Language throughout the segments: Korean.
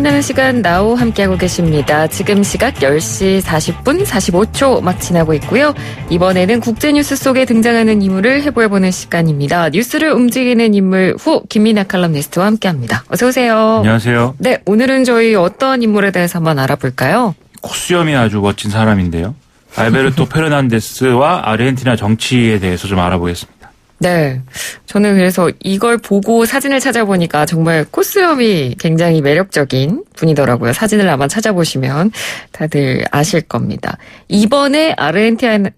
만나는 시간 나우 함께하고 계십니다. 지금 시각 10시 40분 45초 막 지나고 있고요. 이번에는 국제뉴스 속에 등장하는 인물을 해부해보는 시간입니다. 뉴스를 움직이는 인물 후 김민아 칼럼니스트와 함께합니다. 어서 오세요. 안녕하세요. 네, 오늘은 저희 어떤 인물에 대해서 한번 알아볼까요? 코수염이 아주 멋진 사람인데요. 알베르토 페르난데스와 아르헨티나 정치에 대해서 좀 알아보겠습니다. 네. 저는 그래서 이걸 보고 사진을 찾아보니까 정말 코수염이 굉장히 매력적인 분이더라고요. 사진을 아마 찾아보시면 다들 아실 겁니다. 이번에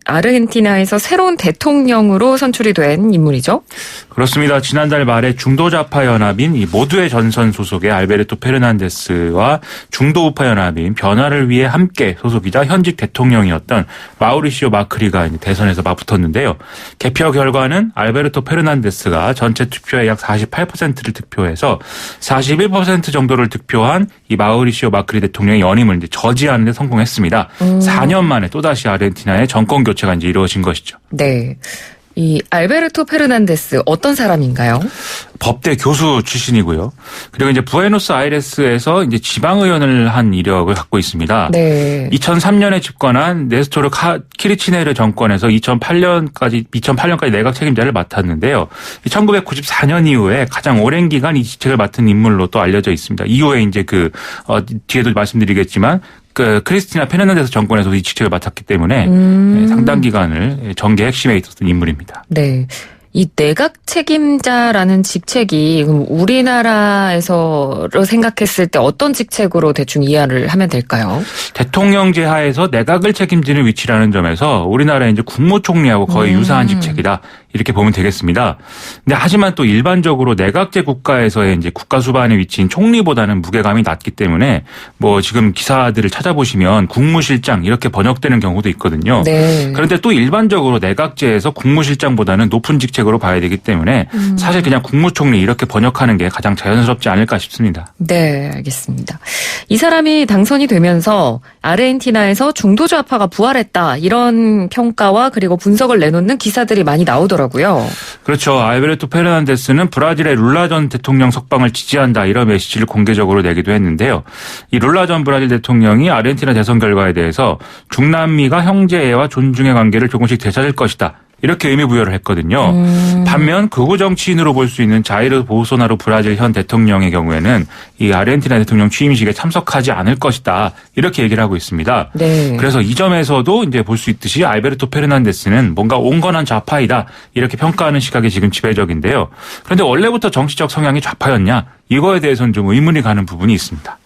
아르헨티나에서 새로운 대통령으로 선출이 된 인물이죠? 그렇습니다. 지난달 말에 중도좌파 연합인 이 모두의 전선 소속의 알베르토 페르난데스와 중도우파 연합인 변화를 위해 함께 소속이자 현직 대통령이었던 마우리시오 마크리가 대선에서 맞붙었는데요. 개표 결과는 알베르토 페르난데스가 전체 투표의 약 48%를 득표해서 41% 정도를 득표한 이 마우리시오 마크리 대통령의 연임을 저지하는 데 성공했습니다. 4년 만에 또다시 아르헨티나의 정권 교체가 이루어진 것이죠. 네. 이 알베르토 페르난데스 어떤 사람인가요? 법대 교수 출신이고요. 그리고 이제 부에노스아이레스에서 이제 지방의원을 한 이력을 갖고 있습니다. 네. 2003년에 집권한 네스토르 키르치네르 정권에서 2008년까지 내각 책임자를 맡았는데요. 1994년 이후에 가장 오랜 기간 이 직책을 맡은 인물로 또 알려져 있습니다. 이후에 이제 뒤에도 말씀드리겠지만 크리스티나 페르난데스 정권에서도 이 직책을 맡았기 때문에 상당 기간을 정계 핵심에 있었던 인물입니다. 네. 이 내각 책임자라는 직책이 그럼 우리나라에서로 생각했을 때 어떤 직책으로 대충 이해를 하면 될까요? 대통령제 하에서 내각을 책임지는 위치라는 점에서 우리나라의 이제 국무총리하고 거의 유사한 직책이다. 이렇게 보면 되겠습니다. 근데 하지만 또 일반적으로 내각제 국가에서의 이제 국가 수반의 위치인 총리보다는 무게감이 낮기 때문에 지금 기사들을 찾아보시면 국무실장 이렇게 번역되는 경우도 있거든요. 네. 그런데 또 일반적으로 내각제에서 국무실장보다는 높은 직책으로 봐야 되기 때문에 사실 그냥 국무총리 이렇게 번역하는 게 가장 자연스럽지 않을까 싶습니다. 네, 알겠습니다. 이 사람이 당선이 되면서 아르헨티나에서 중도좌파가 부활했다 이런 평가와 그리고 분석을 내놓는 기사들이 많이 나오더라고요. 그렇죠. 알베르토 페르난데스는 브라질의 룰라 전 대통령 석방을 지지한다 이런 메시지를 공개적으로 내기도 했는데요. 이 룰라 전 브라질 대통령이 아르헨티나 대선 결과에 대해서 중남미가 형제애와 존중의 관계를 조금씩 되찾을 것이다. 이렇게 의미 부여를 했거든요. 반면 극우 정치인으로 볼 수 있는 자이르 보소나루 브라질 현 대통령의 경우에는 이 아르헨티나 대통령 취임식에 참석하지 않을 것이다. 이렇게 얘기를 하고 있습니다. 네. 그래서 이 점에서도 이제 볼 수 있듯이 알베르토 페르난데스는 뭔가 온건한 좌파이다. 이렇게 평가하는 시각이 지금 지배적인데요. 그런데 원래부터 정치적 성향이 좌파였냐? 이거에 대해서는 좀 의문이 가는 부분이 있습니다.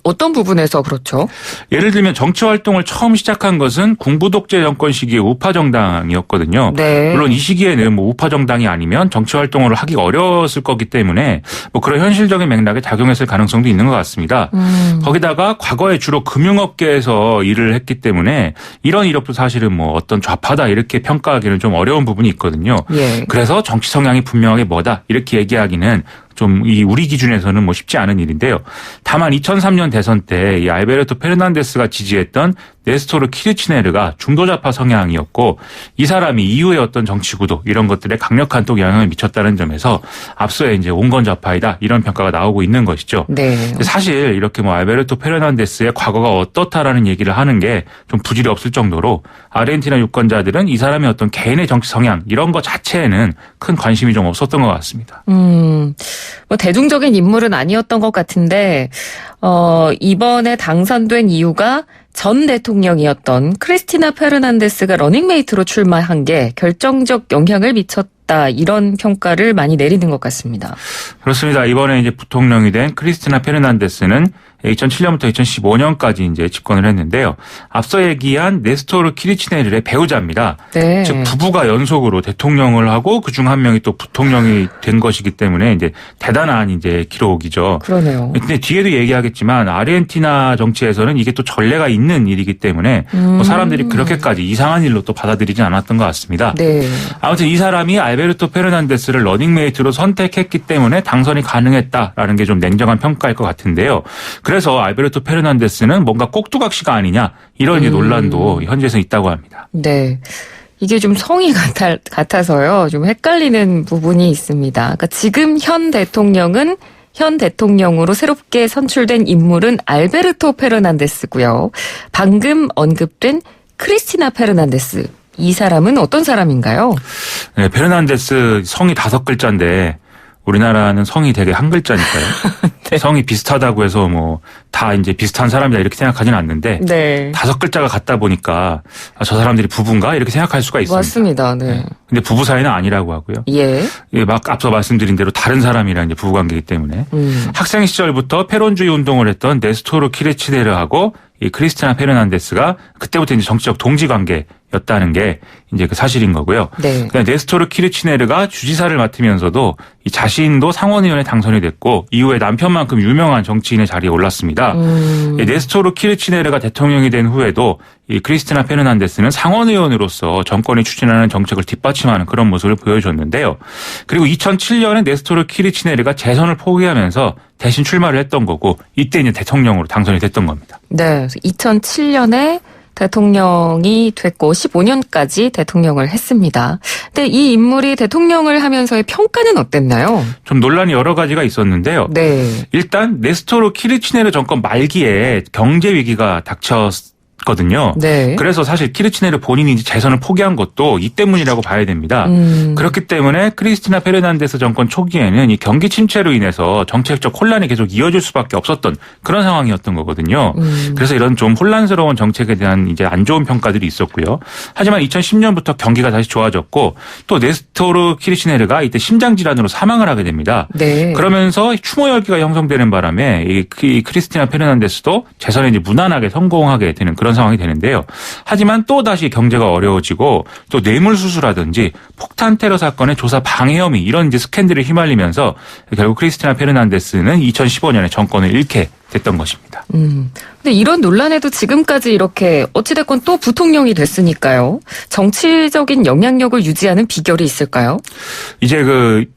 어떤 부분에서 그렇죠? 예를 들면 정치 활동을 처음 시작한 것은 군부 독재 정권 시기의 우파 정당이었거든요. 네. 물론 이 시기에는 우파 정당이 아니면 정치 활동을 하기가 어려웠을 거기 때문에 그런 현실적인 맥락에 작용했을 가능성도 있는 것 같습니다. 거기다가 과거에 주로 금융업계에서 일을 했기 때문에 이런 이력도 사실은 어떤 좌파다 이렇게 평가하기는 좀 어려운 부분이 있거든요. 예. 그래서 정치 성향이 분명하게 뭐다 이렇게 얘기하기는 좀 우리 기준에서는 쉽지 않은 일인데요. 다만 2003년 대선 때 이 알베르토 페르난데스가 지지했던 네스토르 키르치네르가 중도좌파 성향이었고 이 사람이 이후의 어떤 정치 구도 이런 것들에 강력한 또 영향을 미쳤다는 점에서 앞서의 이제 온건 좌파이다 이런 평가가 나오고 있는 것이죠. 네. 사실 이렇게 알베르토 페르난데스의 과거가 어떻다라는 얘기를 하는 게 좀 부질이 없을 정도로 아르헨티나 유권자들은 이 사람의 어떤 개인의 정치 성향 이런 것 자체에는 큰 관심이 좀 없었던 것 같습니다. 대중적인 인물은 아니었던 것 같은데 이번에 당선된 이유가 전 대통령이었던 크리스티나 페르난데스가 러닝메이트로 출마한 게 결정적 영향을 미쳤다 이런 평가를 많이 내리는 것 같습니다. 그렇습니다. 이번에 이제 부통령이 된 크리스티나 페르난데스는 2007년부터 2015년까지 이제 집권을 했는데요. 앞서 얘기한 네스토르 키르치네르의 배우자입니다. 네. 즉 부부가 연속으로 대통령을 하고 그중 한 명이 또 부통령이 된 것이기 때문에 이제 대단한 이제 기록이죠. 그러네요. 근데 뒤에도 얘기하겠지만 아르헨티나 정치에서는 이게 또 전례가 있는 일이기 때문에 사람들이 그렇게까지 이상한 일로 또 받아들이진 않았던 것 같습니다. 네. 아무튼 이 사람이 알베르토 페르난데스를 러닝메이트로 선택했기 때문에 당선이 가능했다라는 게 좀 냉정한 평가일 것 같은데요. 그래서 알베르토 페르난데스는 뭔가 꼭두각시가 아니냐 이런 논란도 현지에서 있다고 합니다. 네. 이게 좀 성이 같아서요. 좀 헷갈리는 부분이 있습니다. 그러니까 지금 현 대통령은 현 대통령으로 새롭게 선출된 인물은 알베르토 페르난데스고요. 방금 언급된 크리스티나 페르난데스. 이 사람은 어떤 사람인가요? 네, 페르난데스 성이 5글자인데 우리나라는 성이 되게 한 글자니까요. 네. 성이 비슷하다고 해서 뭐 다 이제 비슷한 사람이다 이렇게 생각하지는 않는데 네. 5글자가 같다 보니까 저 사람들이 부부인가 이렇게 생각할 수가 있습니다. 맞습니다. 네. 근데 부부 사이는 아니라고 하고요. 예. 막 앞서 말씀드린 대로 다른 사람이랑 이제 부부 관계이기 때문에 학생 시절부터 페론주의 운동을 했던 네스토르 키르치네르하고 이 크리스티나 페르난데스가 그때부터 이제 정치적 동지 관계였다는 게 이제 그 사실인 거고요. 네. 그러니까 네스토르 키르치네르가 주지사를 맡으면서도 이 자신도 상원의원에 당선이 됐고 이후에 남편만큼 유명한 정치인의 자리에 올랐습니다. 이 네스토르 키르치네르가 대통령이 된 후에도 이 크리스티나 페르난데스는 상원의원으로서 정권이 추진하는 정책을 뒷받침하는 그런 모습을 보여줬는데요. 그리고 2007년에 네스토르 키르치네르가 재선을 포기하면서 대신 출마를 했던 거고 이때 이제 대통령으로 당선이 됐던 겁니다. 네. 2007년에 대통령이 됐고 15년까지 대통령을 했습니다. 근데 이 인물이 대통령을 하면서의 평가는 어땠나요? 좀 논란이 여러 가지가 있었는데요. 네. 일단 네스토르 키르치네르 정권 말기에 경제 위기가 닥쳤거든요. 네. 그래서 사실 키르치네르 본인이 이제 재선을 포기한 것도 이 때문이라고 봐야 됩니다. 그렇기 때문에 크리스티나 페르난데스 정권 초기에는 이 경기 침체로 인해서 정책적 혼란이 계속 이어질 수밖에 없었던 그런 상황이었던 거거든요. 그래서 이런 좀 혼란스러운 정책에 대한 이제 안 좋은 평가들이 있었고요. 하지만 2010년부터 경기가 다시 좋아졌고 또 네스토르 키르치네르가 이때 심장 질환으로 사망을 하게 됩니다. 네. 그러면서 추모 열기가 형성되는 바람에 이 크리스티나 페르난데스도 재선에 이제 무난하게 성공하게 되는 그런 상황이 되는데요. 하지만 또 다시 경제가 어려워지고 또 뇌물수수라든지 폭탄 테러 사건의 조사 방해 혐의 이런 이제 스캔들을 휘말리면서 결국 크리스티나 페르난데스는 2015년에 정권을 잃게 됐던 것입니다. 근데 이런 논란에도 지금까지 이렇게 어찌됐건 또 부통령이 됐으니까요. 정치적인 영향력을 유지하는 비결이 있을까요? 이제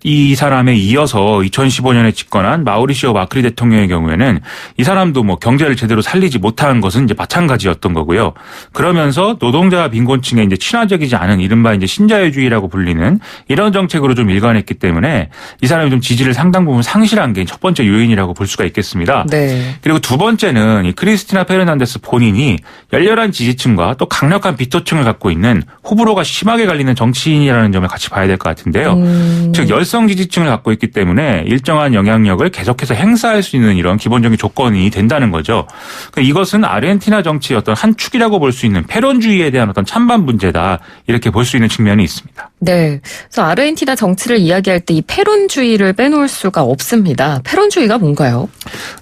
이 사람에 이어서 2015년에 집권한 마우리시오 마크리 대통령의 경우에는 이 사람도 뭐 경제를 제대로 살리지 못한 것은 이제 마찬가지였던 거고요. 그러면서 노동자와 빈곤층에 이제 친화적이지 않은 이른바 이제 신자유주의라고 불리는 이런 정책으로 좀 일관했기 때문에 이 사람이 좀 지지를 상당 부분 상실한 게 첫 번째 요인이라고 볼 수가 있겠습니다. 네. 그리고 두 번째는 이 크리스티나 페르난데스 본인이 열렬한 지지층과 또 강력한 비토층을 갖고 있는 호불호가 심하게 갈리는 정치인이라는 점을 같이 봐야 될 것 같은데요. 즉 열성 지지층을 갖고 있기 때문에 일정한 영향력을 계속해서 행사할 수 있는 이런 기본적인 조건이 된다는 거죠. 그러니까 이것은 아르헨티나 정치의 어떤 한 축이라고 볼 수 있는 페론주의에 대한 어떤 찬반 문제다 이렇게 볼 수 있는 측면이 있습니다. 네. 그래서 아르헨티나 정치를 이야기할 때 이 페론주의를 빼놓을 수가 없습니다. 페론주의가 뭔가요?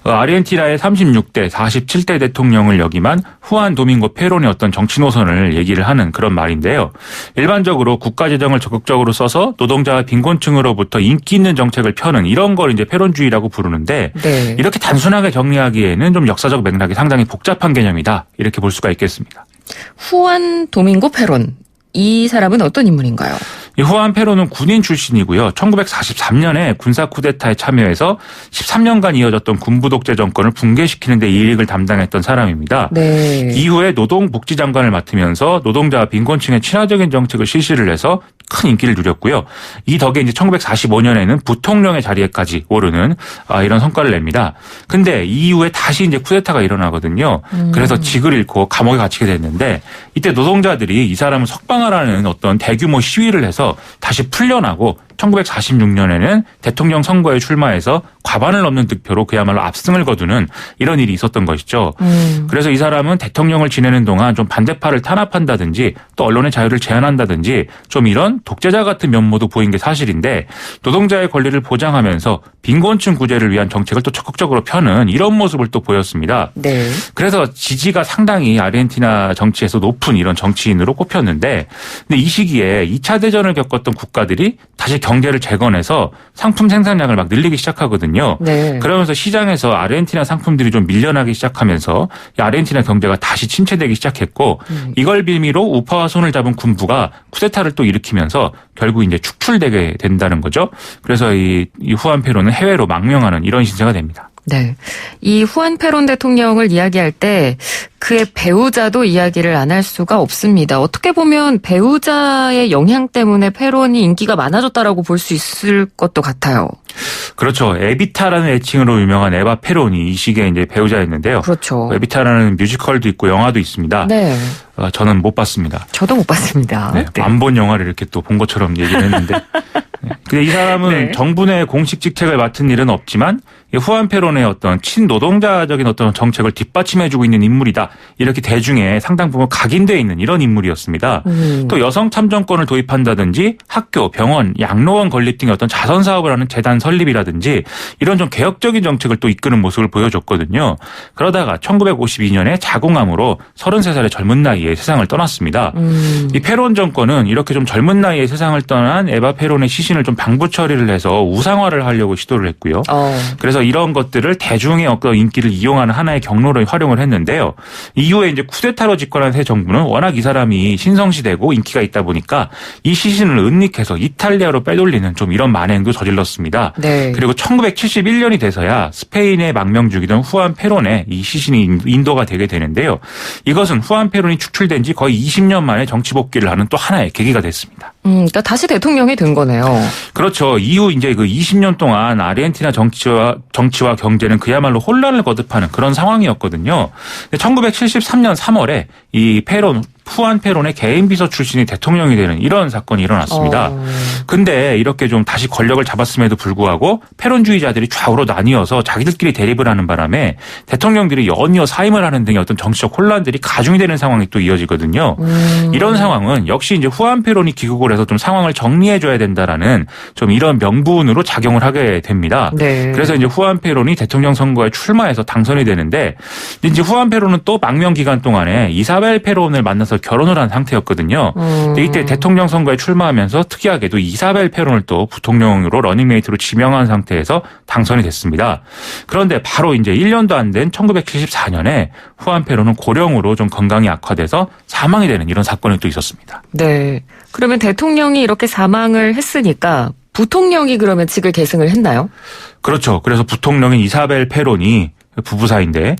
아르헨티나의 36대, 47대 대통령을 역임한 후안 도밍고 페론의 어떤 정치 노선을 얘기를 하는 그런 말인데요. 일반적으로 국가 재정을 적극적으로 써서 노동자와 빈곤층으로부터 인기 있는 정책을 펴는 이런 걸 이제 페론주의라고 부르는데 네. 이렇게 단순하게 정리하기에는 좀 역사적 맥락이 상당히 복잡한 개념이다. 이렇게 볼 수가 있겠습니다. 후안 도밍고 페론. 이 사람은 어떤 인물인가요? 이 후안 페론은 군인 출신이고요. 1943년에 군사 쿠데타에 참여해서 13년간 이어졌던 군부 독재 정권을 붕괴시키는 데 이익을 담당했던 사람입니다. 네. 이후에 노동복지장관을 맡으면서 노동자와 빈곤층의 친화적인 정책을 실시를 해서 큰 인기를 누렸고요. 이 덕에 이제 1945년에는 부통령의 자리에까지 오르는 이런 성과를 냅니다. 근데 이후에 다시 이제 쿠데타가 일어나거든요. 그래서 직을 잃고 감옥에 갇히게 됐는데 이때 노동자들이 이 사람을 석방하라는 어떤 대규모 시위를 해서 다시 풀려나고 1946년에는 대통령 선거에 출마해서 과반을 넘는 득표로 그야말로 압승을 거두는 이런 일이 있었던 것이죠. 그래서 이 사람은 대통령을 지내는 동안 좀 반대파를 탄압한다든지 또 언론의 자유를 제한한다든지 좀 이런 독재자 같은 면모도 보인 게 사실인데 노동자의 권리를 보장하면서 빈곤층 구제를 위한 정책을 또 적극적으로 펴는 이런 모습을 또 보였습니다. 네. 그래서 지지가 상당히 아르헨티나 정치에서 높은 이런 정치인으로 꼽혔는데 근데 이 시기에 2차 대전을 겪었던 국가들이 다시 경제를 재건해서 상품 생산량을 막 늘리기 시작하거든요. 네. 그러면서 시장에서 아르헨티나 상품들이 좀 밀려나기 시작하면서 이 아르헨티나 경제가 다시 침체되기 시작했고 이걸 빌미로 우파와 손을 잡은 군부가 쿠데타를 또 일으키면서 결국 이제 축출되게 된다는 거죠. 그래서 이 후안 페론은 해외로 망명하는 이런 신세가 됩니다. 네. 이 후안 페론 대통령을 이야기할 때 그의 배우자도 이야기를 안 할 수가 없습니다. 어떻게 보면 배우자의 영향 때문에 페론이 인기가 많아졌다라고 볼 수 있을 것도 같아요. 그렇죠. 에비타라는 애칭으로 유명한 에바 페론이 이 시기에 이제 배우자였는데요. 그렇죠. 에비타라는 뮤지컬도 있고 영화도 있습니다. 네. 저는 못 봤습니다. 저도 못 봤습니다. 네. 네. 안 본 영화를 이렇게 또 본 것처럼 얘기를 했는데. 네. 근데 이 사람은 네. 정부 내 공식 직책을 맡은 일은 없지만 후안 페론의 어떤 친노동자적인 어떤 정책을 뒷받침해주고 있는 인물이다. 이렇게 대중에 상당 부분 각인되어 있는 이런 인물이었습니다. 또 여성 참정권을 도입한다든지 학교, 병원, 양로원 건립 등의 어떤 자선 사업을 하는 재단 설립이라든지 이런 좀 개혁적인 정책을 또 이끄는 모습을 보여줬거든요. 그러다가 1952년에 자궁암으로 33살의 젊은 나이에 세상을 떠났습니다. 이 페론 정권은 이렇게 좀 젊은 나이에 세상을 떠난 에바 페론의 시신을 좀 방부 처리를 해서 우상화를 하려고 시도를 했고요. 그래서 이런 것들을 대중의 어떤 인기를 이용하는 하나의 경로로 활용을 했는데요. 이후에 이제 쿠데타로 집권한 새 정부는 워낙 이 사람이 신성시되고 인기가 있다 보니까 이 시신을 은닉해서 이탈리아로 빼돌리는 좀 이런 만행도 저질렀습니다. 네. 그리고 1971년이 돼서야 스페인의 망명주기던 후안 페론의 이 시신이 인도가 되게 되는데요. 이것은 후안 페론이 축출된 지 거의 20년 만에 정치 복귀를 하는 또 하나의 계기가 됐습니다. 그러니까 다시 대통령이 된 거네요. 그렇죠. 이후 이제 그 20년 동안 아르헨티나 정치와 경제는 그야말로 혼란을 거듭하는 그런 상황이었거든요. 1973년 3월에 이 후안 페론의 개인 비서 출신이 대통령이 되는 이런 사건이 일어났습니다. 근데 이렇게 좀 다시 권력을 잡았음에도 불구하고 페론주의자들이 좌우로 나뉘어서 자기들끼리 대립을 하는 바람에 대통령들이 연이어 사임을 하는 등의 어떤 정치적 혼란들이 가중이 되는 상황이 또 이어지거든요. 이런 상황은 역시 이제 후안 페론이 귀국을 해서 좀 상황을 정리해줘야 된다라는 좀 이런 명분으로 작용을 하게 됩니다. 네. 그래서 이제 후안 페론이 대통령 선거에 출마해서 당선이 되는데 이제 후안 페론은 또 망명 기간 동안에 이사벨 페론을 만나서 결혼을 한 상태였거든요. 근데 이때 대통령 선거에 출마하면서 특이하게도 이사벨 페론을 또 부통령으로 러닝메이트로 지명한 상태에서 당선이 됐습니다. 그런데 바로 이제 1년도 안 된 1974년에 후안 페론은 고령으로 좀 건강이 악화돼서 사망이 되는 이런 사건이 또 있었습니다. 네. 그러면 대통령이 이렇게 사망을 했으니까 부통령이 그러면 직을 계승을 했나요? 그렇죠. 그래서 부통령인 이사벨 페론이 부부 사이인데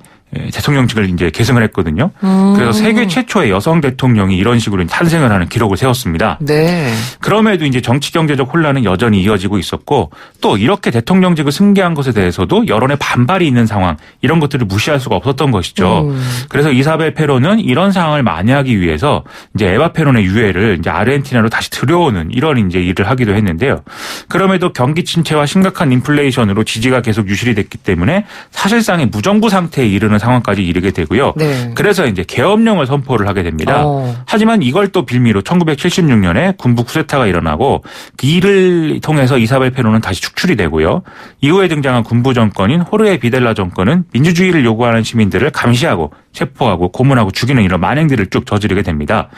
대통령직을 이제 계승을 했거든요. 그래서 세계 최초의 여성 대통령이 이런 식으로 탄생을 하는 기록을 세웠습니다. 네. 그럼에도 이제 정치 경제적 혼란은 여전히 이어지고 있었고 또 이렇게 대통령직을 승계한 것에 대해서도 여론의 반발이 있는 상황 이런 것들을 무시할 수가 없었던 것이죠. 그래서 이사벨 페론은 이런 상황을 만회하기 위해서 이제 에바 페론의 유해를 이제 아르헨티나로 다시 들여오는 이런 이제 일을 하기도 했는데요. 그럼에도 경기 침체와 심각한 인플레이션으로 지지가 계속 유실이 됐기 때문에 사실상의 무정부 상태에 이르는 상황까지 이르게 되고요. 네. 그래서 이제 계엄령을 선포를 하게 됩니다. 하지만 이걸 또 빌미로 1976년에 군부 쿠데타가 일어나고 그 일을 통해서 이사벨 페론은 다시 축출이 되고요. 이후에 등장한 군부 정권인 호르헤 비델라 정권은 민주주의를 요구하는 시민들을 감시하고 체포하고 고문하고 죽이는 이런 만행들을 쭉 저지르게 됩니다.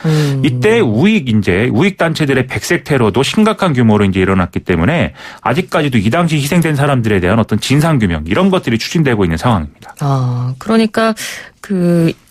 이때 우익 단체들의 백색 테러도 심각한 규모로 이제 일어났기 때문에 아직까지도 이 당시 희생된 사람들에 대한 어떤 진상 규명 이런 것들이 추진되고 있는 상황입니다. 그러니까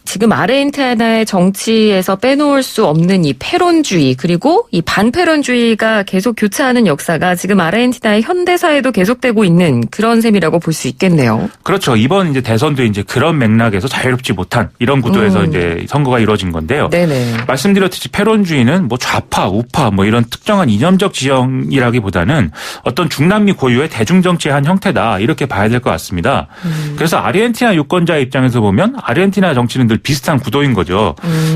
지금 아르헨티나의 정치에서 빼놓을 수 없는 이 페론주의 그리고 이 반페론주의가 계속 교차하는 역사가 지금 아르헨티나의 현대사에도 계속되고 있는 그런 셈이라고 볼 수 있겠네요. 그렇죠. 이번 이제 대선도 이제 그런 맥락에서 자유롭지 못한 이런 구도에서 이제 선거가 이루어진 건데요. 네네. 말씀드렸듯이 페론주의는 뭐 좌파, 우파 뭐 이런 특정한 이념적 지형이라기보다는 어떤 중남미 고유의 대중정치의 한 형태다 이렇게 봐야 될 것 같습니다. 그래서 아르헨티나 유권자의 입장에서 보면 아르헨티나 정치는 늘 비슷한 구도인 거죠.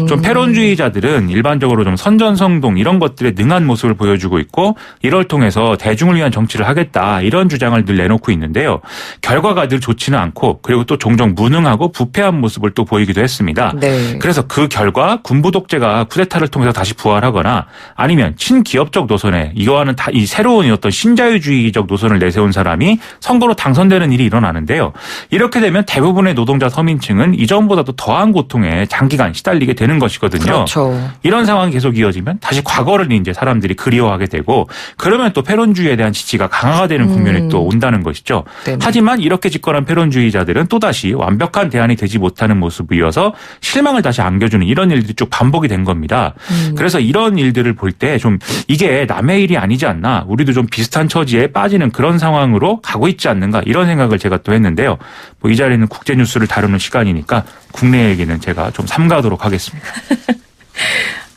좀 페론주의자들은 일반적으로 좀 선전성동 이런 것들에 능한 모습을 보여주고 있고 이걸 통해서 대중을 위한 정치를 하겠다 이런 주장을 늘 내놓고 있는데요. 결과가 늘 좋지는 않고 그리고 또 종종 무능하고 부패한 모습을 또 보이기도 했습니다. 네. 그래서 그 결과 군부 독재가 쿠데타를 통해서 다시 부활하거나 아니면 친기업적 노선에 이거와는 이 새로운 어떤 신자유주의적 노선을 내세운 사람이 선거로 당선되는 일이 일어나는데요. 이렇게 되면 대부분의 노동자 서민층은 이전보다도 더한 고통에 장기간 시달리게 되는 것이거든요. 그렇죠. 이런 상황이 계속 이어지면 다시 과거를 이제 사람들이 그리워하게 되고 그러면 또 페론주의에 대한 지지가 강화가 되는 국면이 또 온다는 것이죠. 네네. 하지만 이렇게 집권한 페론주의자들은 또다시 완벽한 대안이 되지 못하는 모습이어서 실망을 다시 안겨주는 이런 일들이 쭉 반복이 된 겁니다. 그래서 이런 일들을 볼 때 좀 이게 남의 일이 아니지 않나 우리도 좀 비슷한 처지에 빠지는 그런 상황으로 가고 있지 않는가 이런 생각을 제가 또 했는데요. 뭐 이 자리는 국제뉴스를 다루는 시간이니까 국내 얘기는 제가 좀 삼가도록 하겠습니다.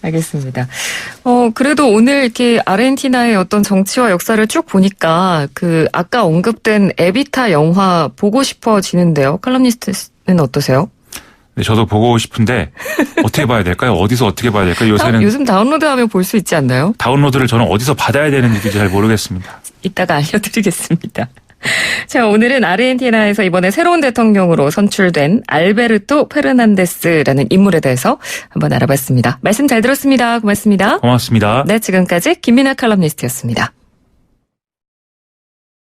알겠습니다. 그래도 오늘 이렇게 아르헨티나의 어떤 정치와 역사를 쭉 보니까 아까 언급된 에비타 영화 보고 싶어지는데요. 칼럼니스트는 어떠세요? 네, 저도 보고 싶은데 어떻게 봐야 될까요? 어디서 어떻게 봐야 될까요? 요즘 다운로드하면 볼 수 있지 않나요? 다운로드를 저는 어디서 받아야 되는지도 잘 모르겠습니다. 이따가 알려드리겠습니다. 자, 오늘은 아르헨티나에서 이번에 새로운 대통령으로 선출된 알베르토 페르난데스라는 인물에 대해서 한번 알아봤습니다. 말씀 잘 들었습니다. 고맙습니다. 고맙습니다. 네, 지금까지 김민아 칼럼니스트였습니다.